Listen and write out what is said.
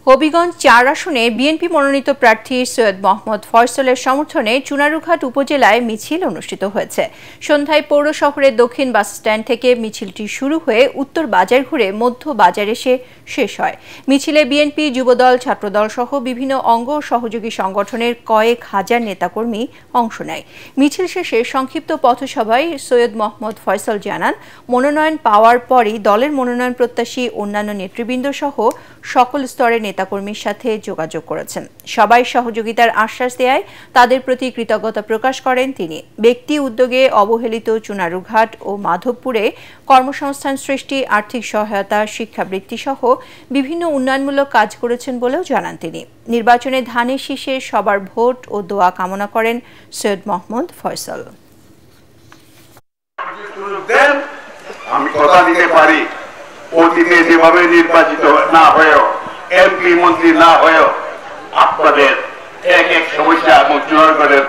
হবিগঞ্জ ৪ আসনে বিএনপি মনোনীত প্রার্থী সৈয়দ মোহাম্মদ ফয়সলের সমর্থনে চুনারুঘাট উপজেলায় মিছিল অনুষ্ঠিত হয়েছে। সন্ধ্যায় পৌর শহরের দক্ষিণ বাস স্ট্যান্ড থেকে মিছিলটি শুরু হয়ে উত্তর বাজার ঘুরে মধ্য বাজার এসে শেষ হয়। মিছিলে বিএনপি, যুবদল, ছাত্রদল সহ বিভিন্ন অঙ্গ ও সহযোগী সংগঠনের কয়েক হাজার নেতাকর্মী অংশ নেয়। মিছিল শেষে সংক্ষিপ্ত পথসভায় সৈয়দ মোহাম্মদ ফয়সল জানান, মনোনয়ন পাওয়ার পরই দলের মনোনয়ন প্রত্যাশী অন্যান্য নেতৃবৃন্দ সহ সকল স্তরের নেতাকর্মীর সাথে যোগাযোগ করেছেন। সবাই সহযোগিতার আশ্বাস দেয় তাদের প্রতি কৃতজ্ঞতা প্রকাশ করেন তিনি। ব্যক্তি উদ্যোগে অবহেলিত চুনারুঘাট ও মাধবপুরে কর্মসংস্থান সৃষ্টি, আর্থিক সহায়তা, শিক্ষাবৃত্তি সহ বিভিন্ন উন্নয়নমূলক কাজ করেছেন বলেও জানান তিনি। নির্বাচনে ধানের শীষে সবার ভোট ও দোয়া কামনা করেন সৈয়দ মোহাম্মদ ফয়সল। আমি কথা দিতে পারি, অতীতে যেভাবে নির্বাচিত না হয়েও, এমপি মন্ত্রী না হয়েও আপনাদের এক এক সমস্যা এবং চুনারুঘাটের